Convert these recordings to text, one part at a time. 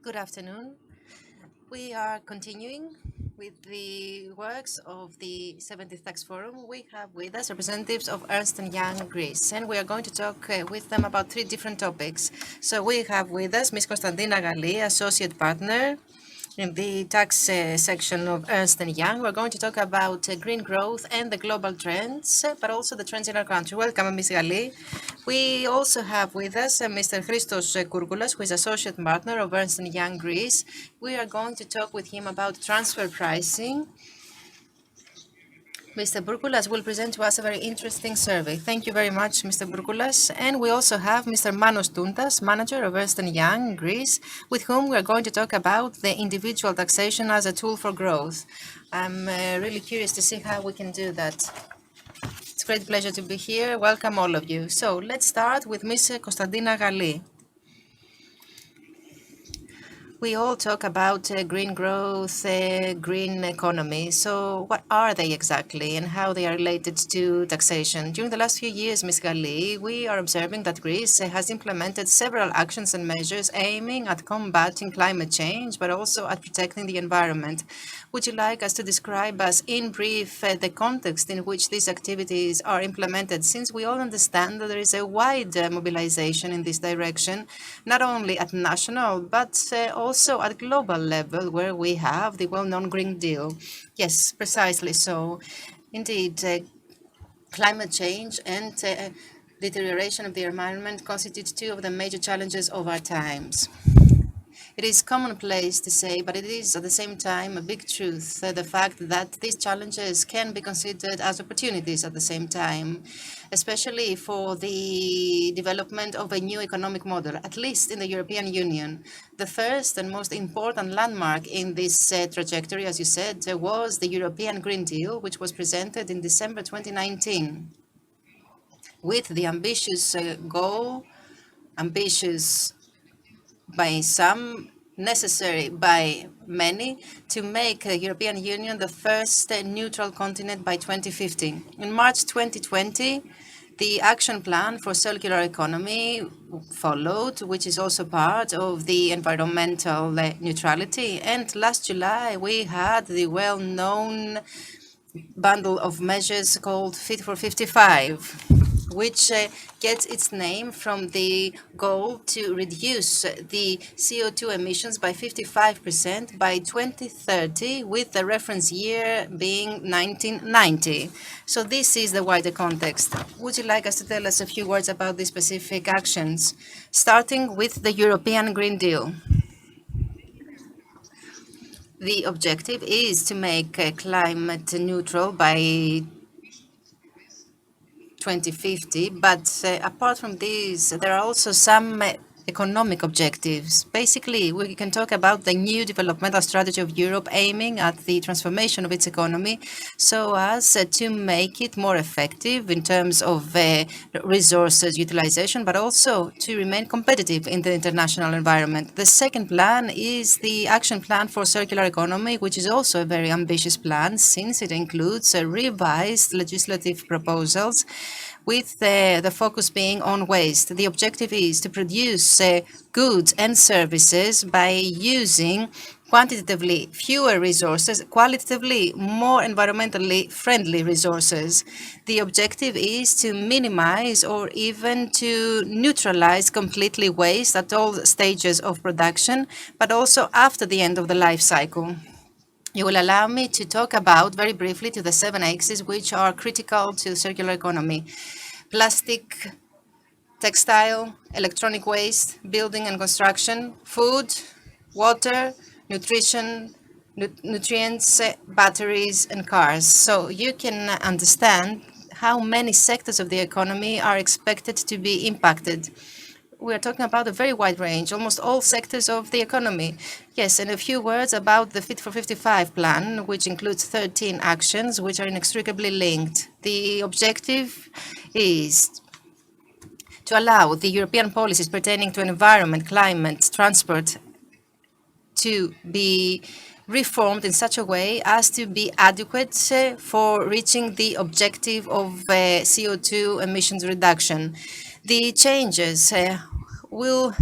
Good afternoon. We are continuing with the works of the 70th Tax Forum. We have with us representatives of Ernst& Young Greece, and we are going to talk with them about three different topics. So we have with us Ms. Konstantina Galli, Associate Partner in the tax section of Ernst& Young. We're going to talk about green growth and the global trends, but also the trends in our country. Welcome, Ms. Galli. We also have with us Mr. Christos who is Associate Partner of Ernst& Young Greece. We are going to talk with him about transfer pricing. Mr. Bourkoulas will present to us a very interesting survey. Thank you very much, Mr. Bourkoulas. And we also have Mr. Manos Tuntas, manager of Ernst& Young Greece, with whom we are going to talk about the individual taxation as a tool for growth. I'm really curious to see how we can do that. It's a great pleasure to be here. Welcome, all of you. So let's start with Ms. Konstantina Galli. We all talk about green growth, green economy. So what are they exactly and how they are related to taxation? During the last few years, Ms. Galli, we are observing that Greece has implemented several actions and measures aiming at combating climate change, but also at protecting the environment. Would you like us to describe us in brief the context in which these activities are implemented, since we all understand that there is a wide mobilization in this direction, not only at national, but also at global level, where we have the well-known Green Deal. Yes, precisely so. Indeed, climate change and deterioration of the environment constitute two of the major challenges of our times. It is commonplace to say, but it is at the same time a big truth, the fact that these challenges can be considered as opportunities at the same time, especially for the development of a new economic model, at least in the European Union. The first and most important landmark in this trajectory, as you said, was the European Green Deal, which was presented in December 2019, with the ambitious goal, ambitious by some, necessary by many, to make the European Union the first neutral continent by 2050. In March 2020, the action plan for circular economy followed, which is also part of the environmental neutrality. And last July, we had the well-known bundle of measures called Fit for 55, which gets its name from the goal to reduce the CO2 emissions by 55% by 2030, with the reference year being 1990. So this is the wider context. Would you like us to tell us a few words about these specific actions, starting with the European Green Deal? The objective is to make climate neutral by 2050, but apart from these, there are also some economic objectives. Basically, we can talk about the new developmental strategy of Europe aiming at the transformation of its economy so as to make it more effective in terms of resources utilization, but also to remain competitive in the international environment. The second plan is the Action Plan for Circular Economy, which is also a very ambitious plan since it includes revised legislative proposals with the focus being on waste. The objective is to produce goods and services by using quantitatively fewer resources, qualitatively more environmentally friendly resources. The objective is to minimize or even to neutralize completely waste at all stages of production, but also after the end of the life cycle. You will allow me to talk about very briefly to the 7 axes which are critical to the circular economy: plastic, textile, electronic waste, building and construction, food, water, nutrition, nutrients, batteries, and cars. So you can understand how many sectors of the economy are expected to be impacted. We are talking about a very wide range, almost all sectors of the economy. Yes, and a few words about the Fit for 55 plan, which includes 13 actions which are inextricably linked. The objective is to allow the European policies pertaining to environment, climate, transport to be reformed in such a way as to be adequate for reaching the objective of CO2 emissions reduction. The changes will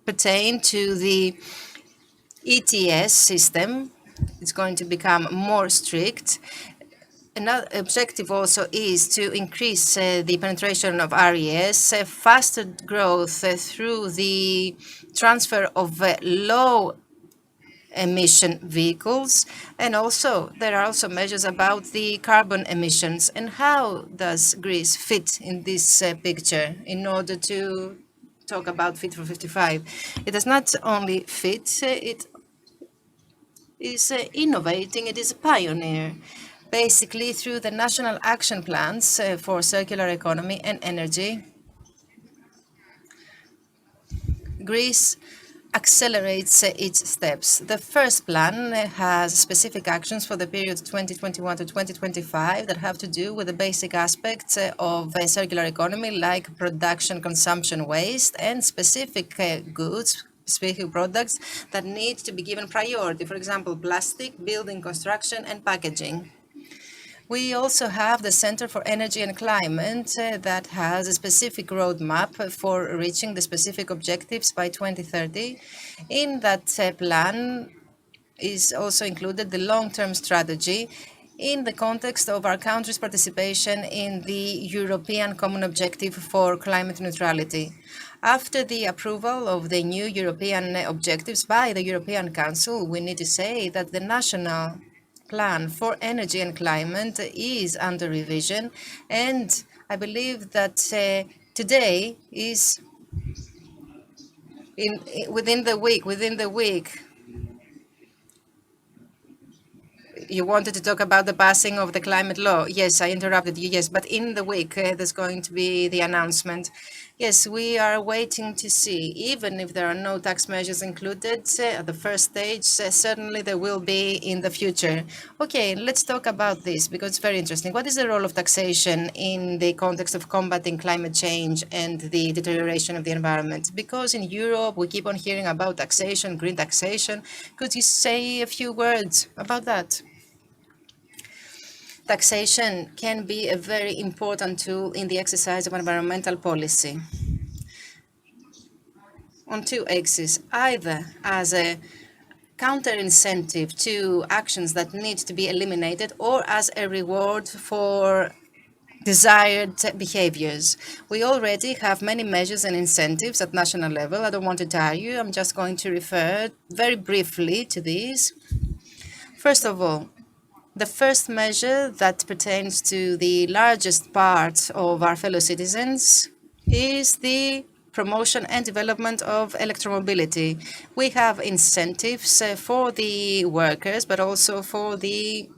pertain to the ETS system is going to become more strict. Another objective also is to increase the penetration of RES, faster growth through the transfer of low emission vehicles. And also, there are also measures about the carbon emissions. And how does Greece fit in this picture in order to talk about Fit for 55? It does not only fit, it is innovating, it is a pioneer. Basically, through the national action plans for circular economy and energy, Greece accelerates its steps. The first plan has specific actions for the period 2021 to 2025 that have to do with the basic aspects of a circular economy, like production, consumption, waste, and specific goods, specific products that need to be given priority. For example, plastic, building construction, and packaging. We also have the Center for Energy and Climate that has a specific roadmap for reaching the specific objectives by 2030. In that plan is also included the long-term strategy in the context of our country's participation in the European Common Objective for Climate Neutrality. After the approval of the new European objectives by the European Council, we need to say that the national plan for energy and climate is under revision, and I believe that today is within the week. You wanted to talk about the passing of the climate law. Yes, I interrupted you. Yes, but in the week, there's going to be the announcement. Yes, we are waiting to see. Even if there are no tax measures included at the first stage, certainly there will be in the future. Okay, let's talk about this because it's very interesting. What is the role of taxation in the context of combating climate change and the deterioration of the environment? Because in Europe, we keep on hearing about taxation, green taxation. Could you say a few words about that? Taxation can be a very important tool in the exercise of environmental policy on two axes, either as a counter incentive to actions that need to be eliminated or as a reward for desired behaviors. We already have many measures and incentives at national level. I don't want to tire you. I'm just going to refer very briefly to these. First of all, the first measure that pertains to the largest part of our fellow citizens is the promotion and development of electromobility. We have incentives for the workers, but also for the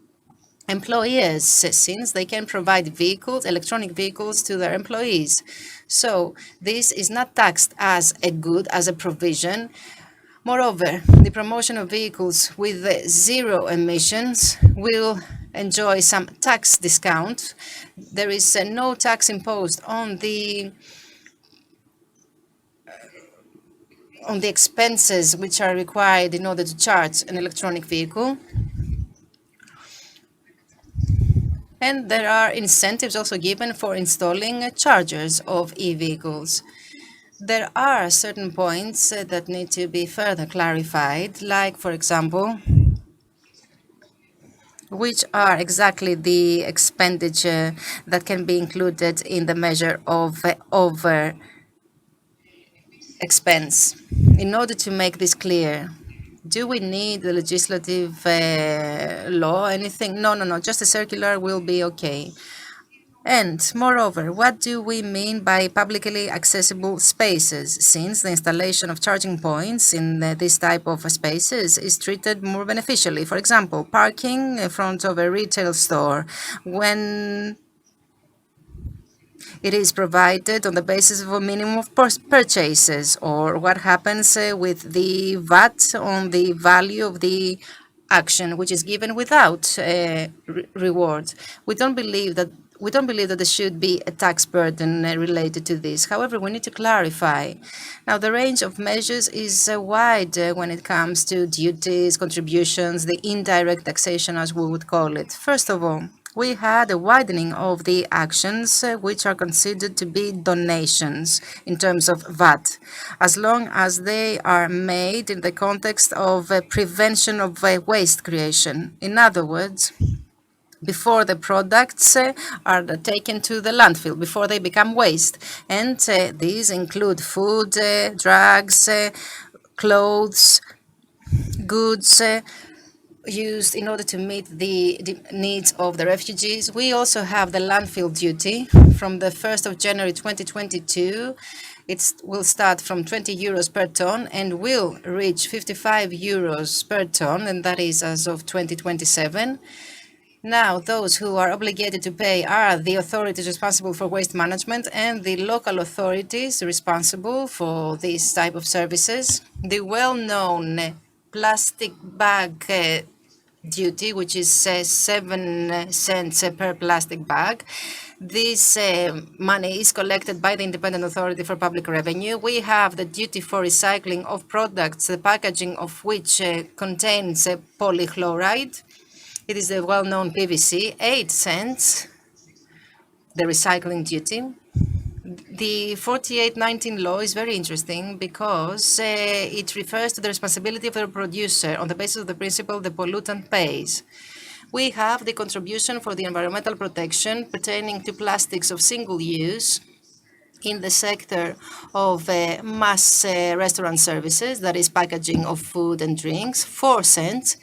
employers, since they can provide vehicles, electronic vehicles to their employees. So this is not taxed as a good, as a provision. Moreover, the promotion of vehicles with zero emissions will enjoy some tax discount. There is no tax imposed on the expenses which are required in order to charge an electronic vehicle. And there are incentives also given for installing chargers of e-vehicles. There are certain points that need to be further clarified, like, for example, which are exactly the expenditure that can be included in the measure of over expense. In order to make this clear, do we need the legislative law, anything? No, just a circular will be okay. And moreover, what do we mean by publicly accessible spaces, since the installation of charging points in this type of spaces is treated more beneficially? For example, parking in front of a retail store when it is provided on the basis of a minimum of purchases, or what happens with the VAT on the value of the action, which is given without reward. We don't believe that there should be a tax burden related to this. However, we need to clarify. Now, the range of measures is wide when it comes to duties, contributions, the indirect taxation, as we would call it. First of all, we had a widening of the actions which are considered to be donations in terms of VAT, as long as they are made in the context of prevention of waste creation. In other words, before the products are taken to the landfill, before they become waste. And these include food, drugs, clothes, goods used in order to meet the needs of the refugees. We also have the landfill duty from the 1st of January 2022. It will start from 20 euros per ton and will reach 55 euros per ton, and that is as of 2027. Now, those who are obligated to pay are the authorities responsible for waste management and the local authorities responsible for this type of services. The well-known plastic bag duty, which is 7 cents per plastic bag. This money is collected by the Independent Authority for Public Revenue. We have the duty for recycling of products, the packaging of which contains polychloride. It is the well-known PVC, 8 cents, the recycling duty. The 4819 law is very interesting because it refers to the responsibility of the producer on the basis of the principle the pollutant pays. We have the contribution for the environmental protection pertaining to plastics of single use in the sector of mass restaurant services, that is packaging of food and drinks, 4 cents.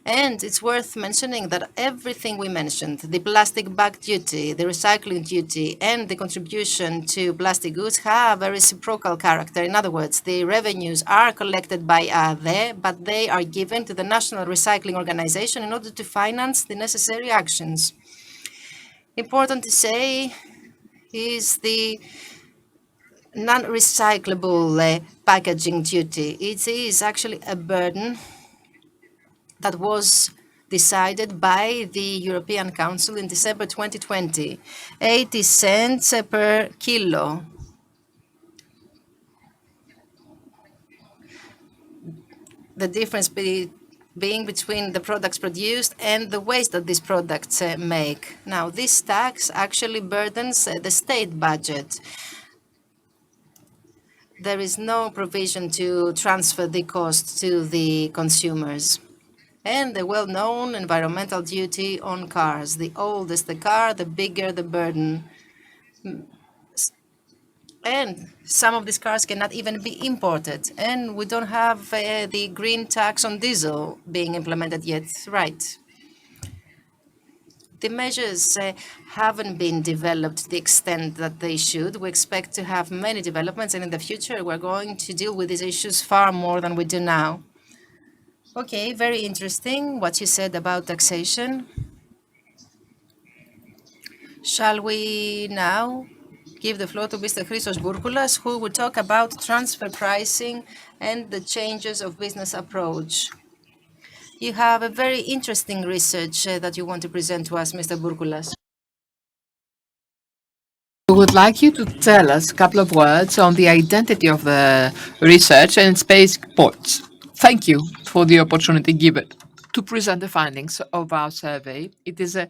And it's worth mentioning that everything we mentioned, the plastic bag duty, the recycling duty, and the contribution to plastic goods have a reciprocal character. In other words, the revenues are collected by ADE, but they are given to the National Recycling Organization in order to finance the necessary actions. Important to say is the non-recyclable packaging duty. It is actually a burden that was decided by the European Council in December 2020, 80 cents per kilo. The difference being between the products produced and the waste that these products make. Now, this tax actually burdens the state budget. There is no provision to transfer the cost to the consumers. And the well-known environmental duty on cars. The oldest the car, the bigger the burden. And some of these cars cannot even be imported. And we don't have the green tax on diesel being implemented yet. Right. The measures haven't been developed to the extent that they should. We expect to have many developments, and in the future, we're going to deal with these issues far more than we do now. Okay, very interesting what you said about taxation. Shall we now give the floor to Mr. Christos Bourkoulas, who will talk about transfer pricing and the changes of business approach? You have a very interesting research that you want to present to us, Mr. Bourkoulas. We would like you to tell us a couple of words on the identity of the research and its basic points. Thank you for the opportunity given to present the findings of our survey. It is a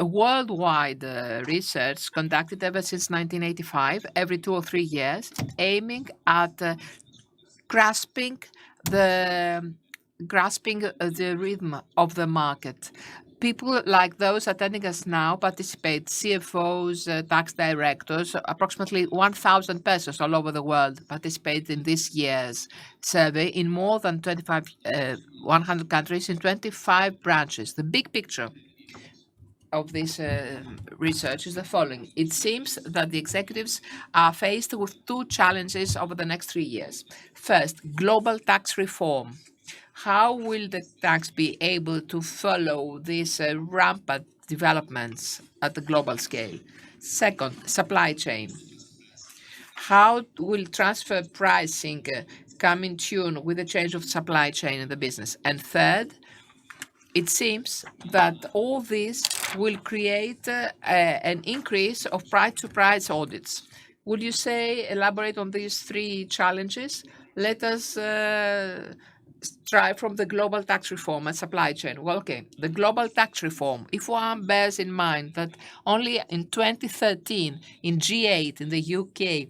worldwide research conducted ever since 1985, every 2 or 3 years, aiming at grasping the the rhythm of the market. People like those attending us now participate, CFOs, tax directors, approximately 1,000 persons all over the world participate in this year's survey in more than 100 countries in 25 branches. The big picture of this research is the following. It seems that the executives are faced with two challenges over the next 3 years. First, global tax reform. How will the tax be able to follow these rampant developments at the global scale? Second, supply chain. How will transfer pricing come in tune with the change of supply chain in the business? And third, it seems that all this will create an increase of price-to-price audits. Would you say elaborate on these three challenges? Let us strive from the global tax reform and supply chain. Well, okay, the global tax reform, if one bears in mind that only in 2013, in G8 in the UK,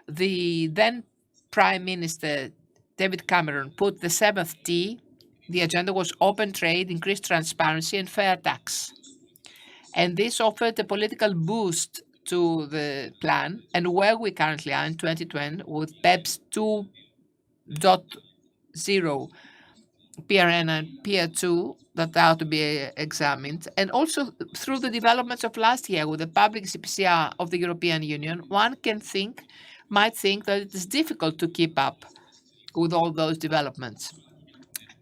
the then Prime Minister David Cameron put the seventh T. The agenda was open trade, increased transparency, and fair tax. And this offered a political boost to the plan. And where we currently are in 2020 with BEPS 2.0 PRN and Peer 2 that are to be examined, and also through the developments of last year with the public CPCR of the European Union, one might think that it is difficult to keep up with all those developments.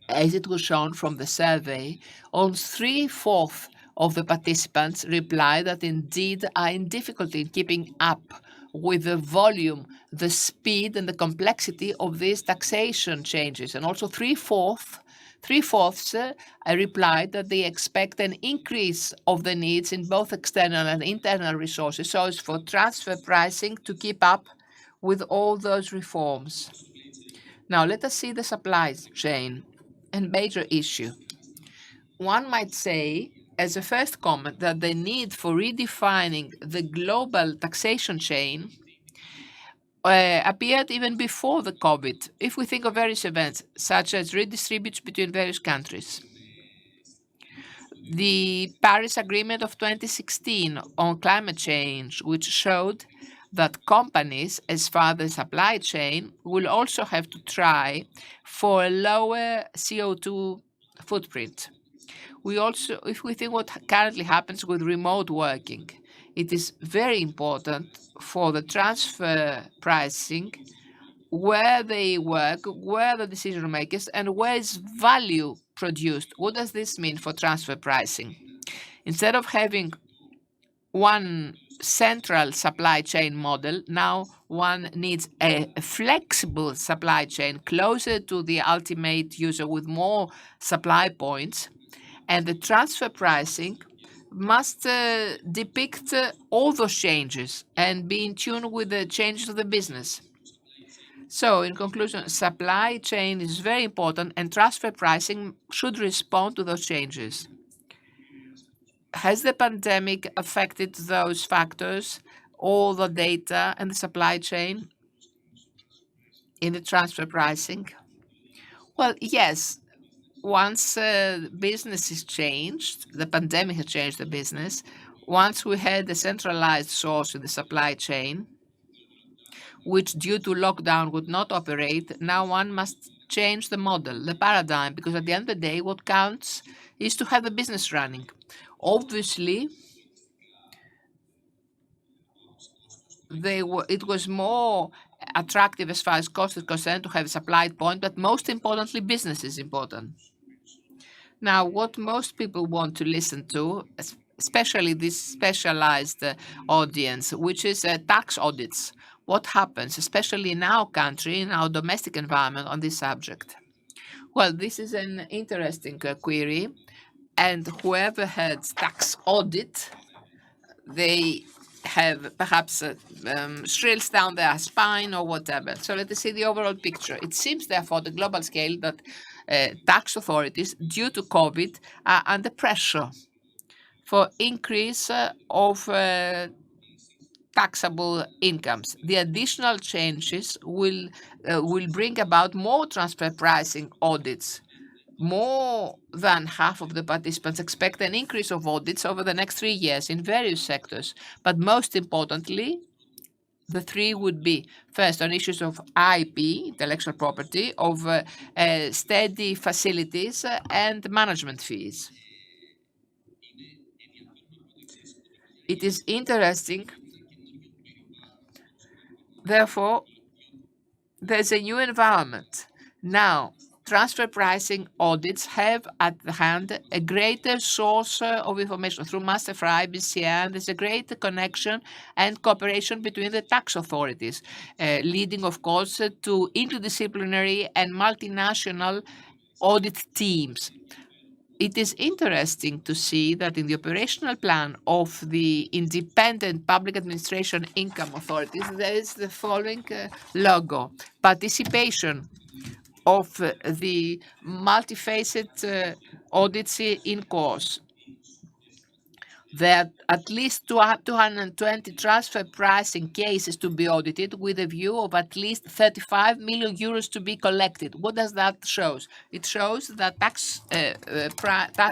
As it was shown from the survey, almost three-fourths of the participants replied that indeed are in difficulty in keeping up with the volume, the speed, and the complexity of these taxation changes. And also three-fourths replied that they expect an increase of the needs in both external and internal resources, so as for transfer pricing to keep up with all those reforms. Now, let us see the supply chain and major issue. One might say, as a first comment, that the need for redefining the global taxation chain appeared even before the COVID, if we think of various events, such as redistributes between various countries. The Paris Agreement of 2016 on climate change, which showed that companies, as far as the supply chain, will also have to try for a lower CO2 footprint. If we think what currently happens with remote working, it is very important for the transfer pricing, where they work, where the decision makers, and where is value produced. What does this mean for transfer pricing? Instead of having one central supply chain model, now one needs a flexible supply chain closer to the ultimate user with more supply points, and the transfer pricing must depict all those changes and be in tune with the changes of the business. So, in conclusion, supply chain is very important, and transfer pricing should respond to those changes. Has the pandemic affected those factors, all the data and the supply chain in the transfer pricing? Well, yes. Once business is changed, the pandemic has changed the business. Once we had a centralized source in the supply chain, which due to lockdown would not operate, now one must change the model, the paradigm, because at the end of the day, what counts is to have the business running. Obviously, it was more attractive as far as cost is concerned to have a supply point, but most importantly, business is important. Now, what most people want to listen to, especially this specialized audience, which is tax audits. What happens, especially in our country, in our domestic environment, on this subject? Well, this is an interesting query, and whoever had tax audit, they have perhaps shrills down their spine or whatever. So let us see the overall picture. It seems, therefore, the global scale that tax authorities, due to COVID, are under pressure for increase of taxable incomes. The additional changes will bring about more transfer pricing audits. More than half of the participants expect an increase of audits over the next 3 years in various sectors. But most importantly, the three would be, first, on issues of IP, intellectual property, of steady facilities and management fees. It is interesting. Therefore, there's a new environment. Now, transfer pricing audits have at the hand a greater source of information through Masterfry, BCN. There's a greater connection and cooperation between the tax authorities, leading, of course, to interdisciplinary and multinational audit teams. It is interesting to see that in the operational plan of the independent public administration income authorities, there is the following logo: participation of the multifaceted audits in course. There are at least 220 transfer pricing cases to be audited with a view of at least 35 million euros to be collected. What does that show? It shows that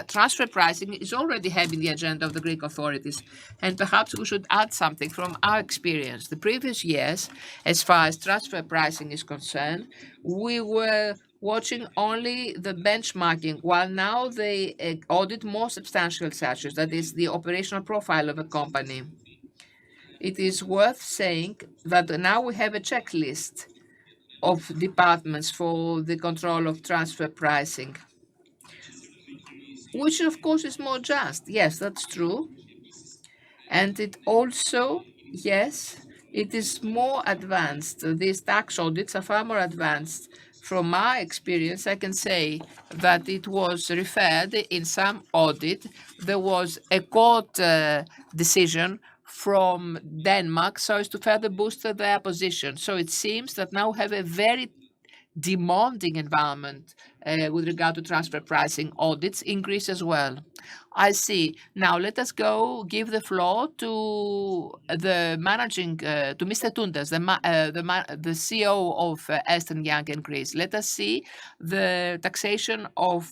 transfer pricing is already having the agenda of the Greek authorities. And perhaps we should add something from our experience. The previous years, as far as transfer pricing is concerned, we were watching only the benchmarking, while now they audit more substantial searches, that is, the operational profile of a company. It is worth saying that now we have a checklist of departments for the control of transfer pricing, which of course is more just. Yes, that's true. And it also, yes, it is more advanced. These tax audits are far more advanced. From my experience, I can say that it was referred in some audit. There was a court decision from Denmark so as to further boost their position. So it seems that now we have a very demanding environment with regard to transfer pricing audits in Greece as well. I see. Now let us go give the floor to the to Mr. Tundas, the CEO of Ernst& Young in Greece. Let us see the taxation of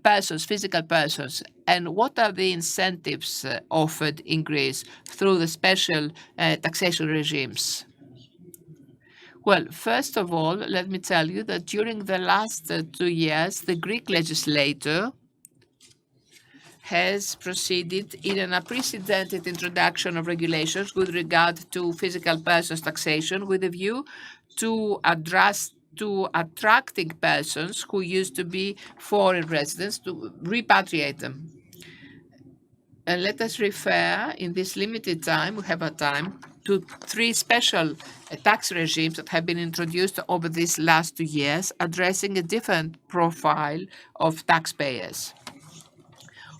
persons, physical persons, and what are the incentives offered in Greece through the special taxation regimes. Well, first of all, let me tell you that during the last 2 years, the Greek legislator has proceeded in an unprecedented introduction of regulations with regard to physical persons taxation with a view to attracting persons who used to be foreign residents to repatriate them. And let us refer, in this limited time, we have a time, to 3 special tax regimes that have been introduced over these last 2 years, addressing a different profile of taxpayers.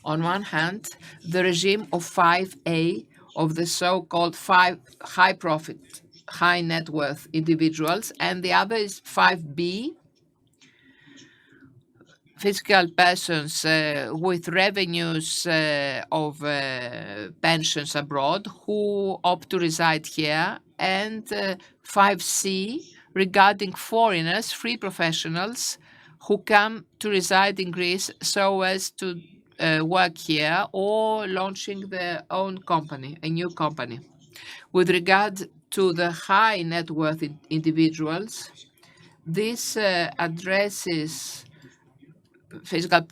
On one hand, the regime of 5A of the so-called high profit, high net worth individuals, and the other is 5B, physical persons with revenues of pensions abroad who opt to reside here, and 5C regarding foreigners, free professionals who come to reside in Greece so as to work here or launching their own company, a new company. With regard to the high net worth individuals, this addresses physical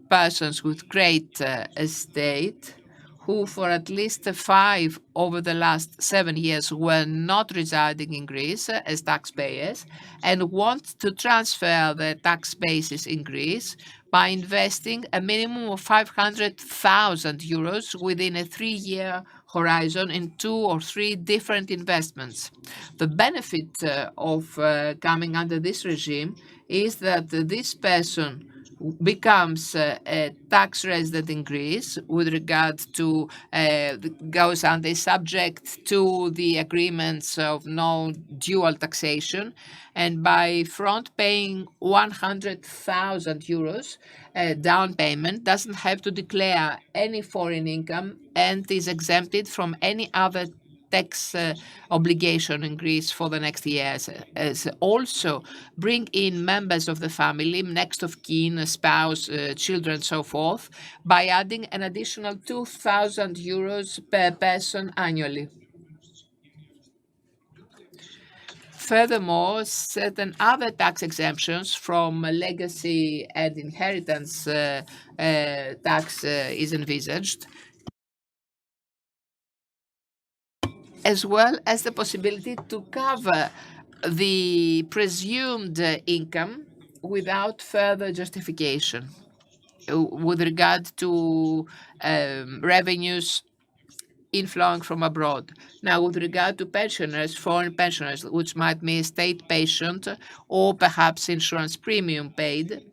persons with great estate who for at least 5 over the last 7 years were not residing in Greece as taxpayers and want to transfer their tax basis in Greece by investing a minimum of 500,000 euros within a 3-year horizon in 2 or 3 different investments. The benefit of coming under this regime is that this person becomes a tax resident in Greece with regard to goes under subject to the agreements of no dual taxation, and by front paying 100,000 euros down payment doesn't have to declare any foreign income and is exempted from any other tax obligation in Greece for the next years. Also bring in members of the family, next of kin, a spouse, children, so forth, by adding an additional 2,000 euros per person annually. Furthermore, certain other tax exemptions from legacy and inheritance tax is envisaged, as well as the possibility to cover the presumed income without further justification with regard to revenues inflowing from abroad. Now, with regard to pensioners, foreign pensioners, which might be state pension or perhaps insurance premium paid,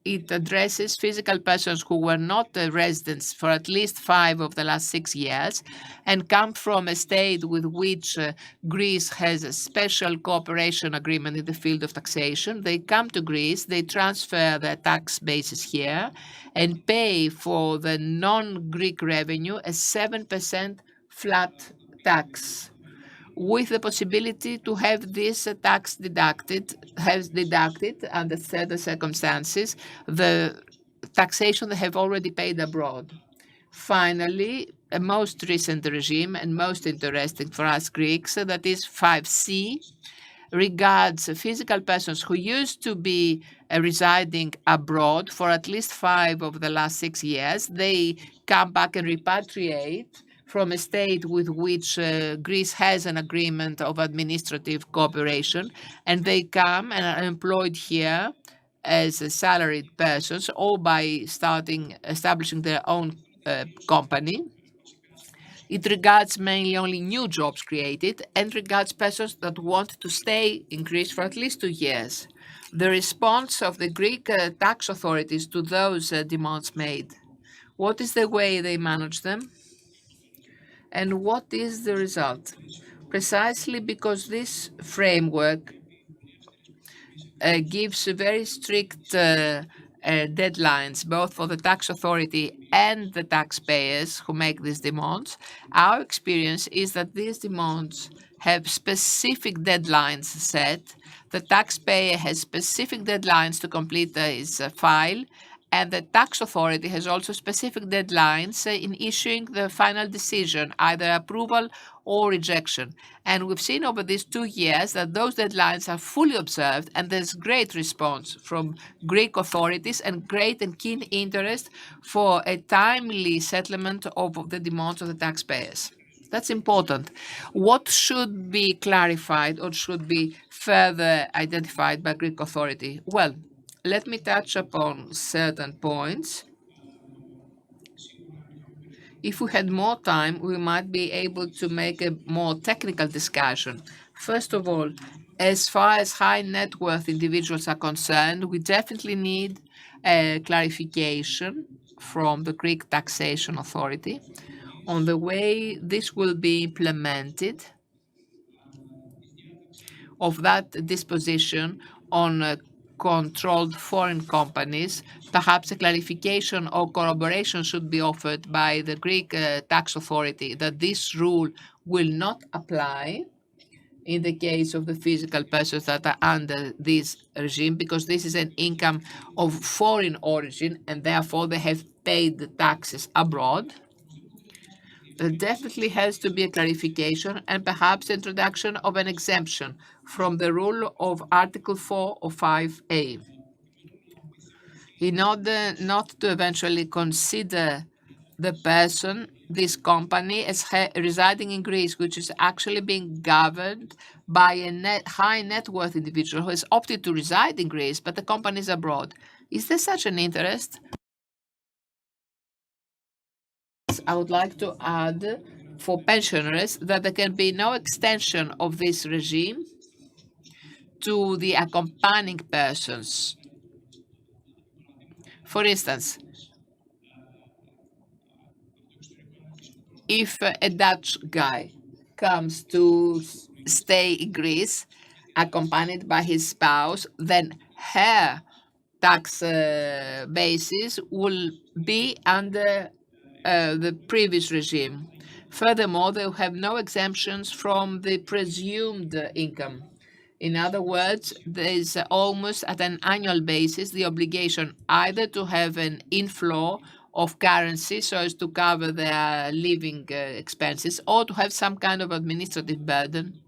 It addresses physical persons who were not residents for at least 5 of the last 6 years and come from a state with which Greece has a special cooperation agreement in the field of taxation. They come to Greece, they transfer their tax basis here and pay for the non-Greek revenue a 7% flat tax, with the possibility to have this tax deducted under certain circumstances, the taxation they have already paid abroad. Finally, a most recent regime and most interesting for us Greeks, that is 5C, regards physical persons who used to be residing abroad for at least 5 of the last 6 years. They come back and repatriate from a state with which Greece has an agreement of administrative cooperation, and they come and are employed here as salaried persons, or by establishing their own company. It regards mainly only new jobs created and regards persons that want to stay in Greece for at least 2 years. The response of the Greek tax authorities to those demands made. What is the way they manage them? And what is the result? Precisely because this framework gives very strict deadlines, both for the tax authority and the taxpayers who make these demands. Our experience is that these demands have specific deadlines set. The taxpayer has specific deadlines to complete his file, and the tax authority has also specific deadlines in issuing the final decision, either approval or rejection. And we've seen over these 2 years that those deadlines are fully observed, and there's great response from Greek authorities and great and keen interest for a timely settlement of the demands of the taxpayers. That's important. What should be clarified or should be further identified by Greek authority? Well, let me touch upon certain points. If we had more time, we might be able to make a more technical discussion. First of all, as far as high net worth individuals are concerned, we definitely need a clarification from the Greek taxation authority on the way this will be implemented, of that disposition on controlled foreign companies. Perhaps a clarification or corroboration should be offered by the Greek tax authority that this rule will not apply in the case of the physical persons that are under this regime, because this is an income of foreign origin and therefore they have paid the taxes abroad. There definitely has to be a clarification and perhaps the introduction of an exemption from the rule of Article 4 or 5A, in order not to eventually consider the person, this company, as residing in Greece, which is actually being governed by a high net worth individual who has opted to reside in Greece, but the company is abroad. Is there such an interest? I would like to add for pensioners that there can be no extension of this regime to the accompanying persons. For instance, if a Dutch guy comes to stay in Greece accompanied by his spouse, then her tax basis will be under the previous regime. Furthermore, they will have no exemptions from the presumed income. In other words, there is almost at an annual basis the obligation either to have an inflow of currency so as to cover their living expenses, or to have some kind of administrative burden,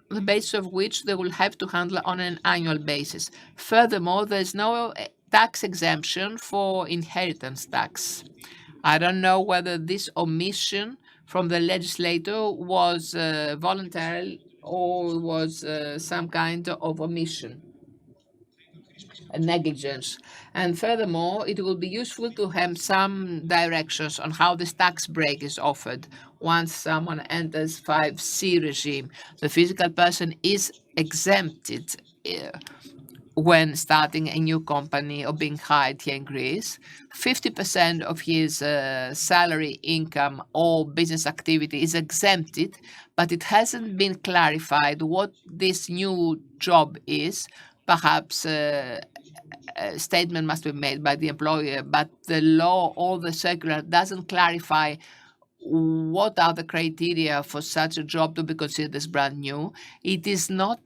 the basis of which they will have to handle on an annual basis. Furthermore, there is no tax exemption for inheritance tax. I don't know whether this omission from the legislator was voluntary or was some kind of omission, a negligence. And furthermore, it will be useful to have some directions on how this tax break is offered once someone enters 5C regime. The physical person is exempted when starting a new company or being hired here in Greece. 50% of his salary, income, or business activity is exempted, but it hasn't been clarified what this new job is. Perhaps a statement must be made by the employer, but the law or the circular doesn't clarify what are the criteria for such a job to be considered as brand new. It is not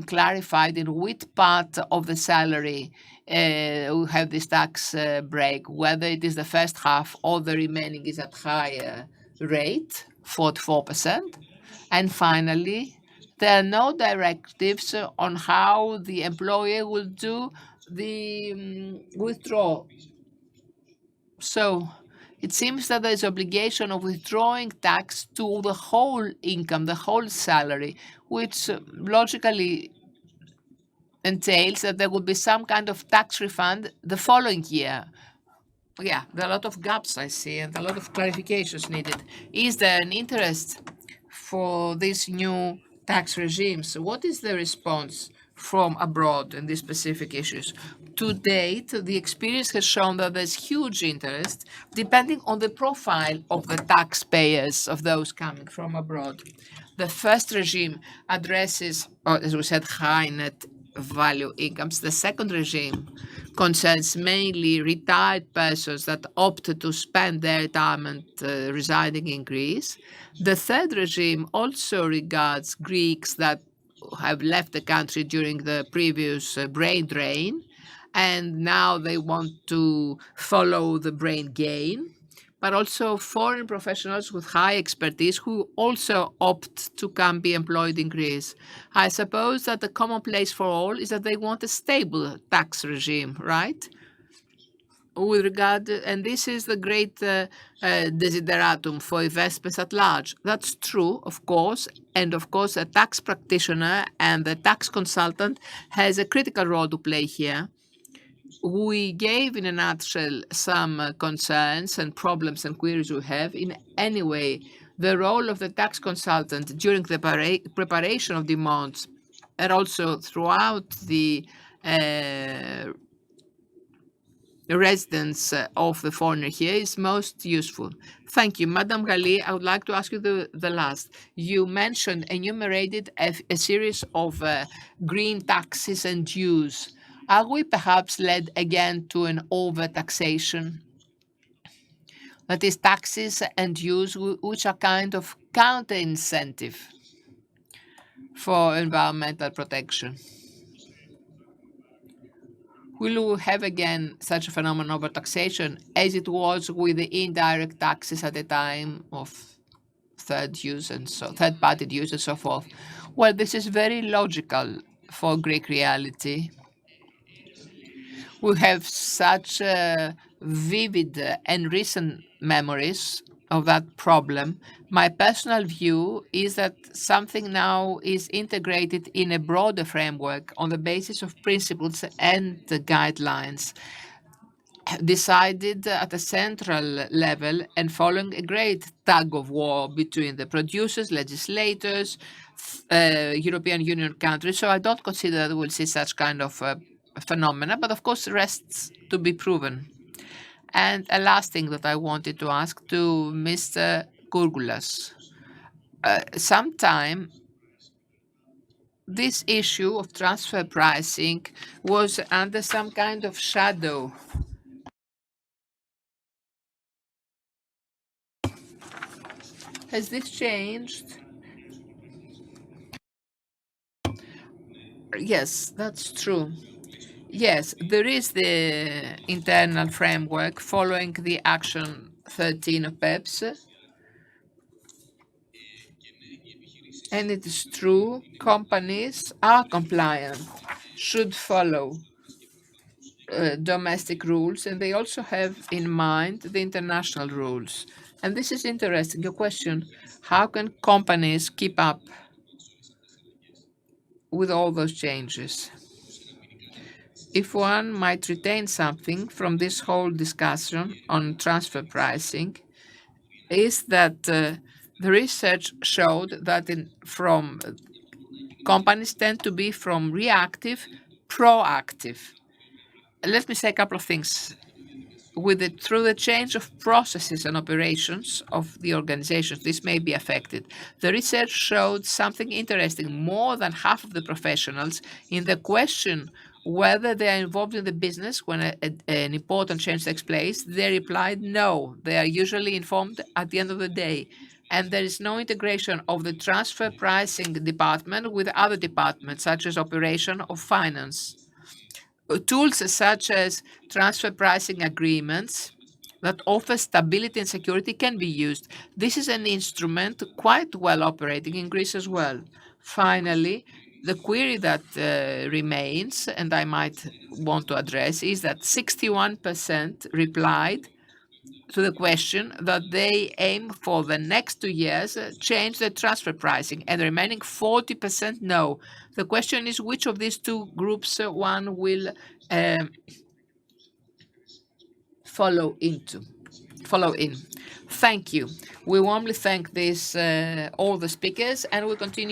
clarified in which part of the salary we have this tax break, whether it is the first half or the remaining is at higher rate, 44%. And finally, there are no directives on how the employer will do the withdrawal. So it seems that there is obligation of withdrawing tax to the whole income, the whole salary, which logically entails that there will be some kind of tax refund the following year. Yeah, there are a lot of gaps I see and a lot of clarifications needed. Is there an interest for these new tax regimes? What is the response from abroad in these specific issues? To date, the experience has shown that there's huge interest depending on the profile of the taxpayers of those coming from abroad. The first regime addresses, as we said, high net value incomes. The second regime concerns mainly retired persons that opted to spend their retirement residing in Greece. The third regime also regards Greeks that have left the country during the previous brain drain, and now they want to follow the brain gain, but also foreign professionals with high expertise who also opt to come be employed in Greece. I suppose that the common place for all is that they want a stable tax regime, right? With regard, and this is the great desideratum for investments at large. That's true, of course, and of course, a tax practitioner and the tax consultant has a critical role to play here. We gave, in a nutshell, some concerns and problems and queries we have. In any way, the role of the tax consultant during the preparation of demands and also throughout the residence of the foreigner here is most useful. Thank you. Madam Galli, I would like to ask you the last. You mentioned, enumerated a series of green taxes and dues. Are we perhaps led again to an over-taxation? That is, taxes and dues which are kind of counter-incentive for environmental protection. Will we have again such a phenomenon of taxation as it was with the indirect taxes at the time of third-party use and so forth? Well, this is very logical for Greek reality. We have such vivid and recent memories of that problem. My personal view is that something now is integrated in a broader framework on the basis of principles and the guidelines decided at a central level and following a great tug of war between the producers, legislators, European Union countries. So I don't consider that we'll see such kind of phenomena, but of course rests to be proven. And a last thing that I wanted to ask to Mr. Kourgoulas. Sometime this issue of transfer pricing was under some kind of shadow. Has this changed? Yes, that's true. Yes, there is the internal framework following the Action 13 of PEPS. And it is true, companies are compliant, should follow domestic rules, and they also have in mind the international rules. And this is interesting. Your question, how can companies keep up with all those changes? If one might retain something from this whole discussion on transfer pricing, is that the research showed that companies tend to be from reactive proactive. Let me say a couple of things. Through the change of processes and operations of the organizations, this may be affected. The research showed something interesting. More than half of the professionals, in the question whether they are involved in the business when an important change takes place, they replied no. They are usually informed at the end of the day. And there is no integration of the transfer pricing department with other departments, such as operation or finance. Tools such as transfer pricing agreements that offer stability and security can be used. This is an instrument quite well operating in Greece as well. Finally, the query that remains, and I might want to address, is that 61% replied to the question that they aim for the next 2 years change the transfer pricing, and the remaining 40% no. The question is which of these two groups one will um, follow into, follow in. Thank you. We warmly thank all the speakers, and we continue.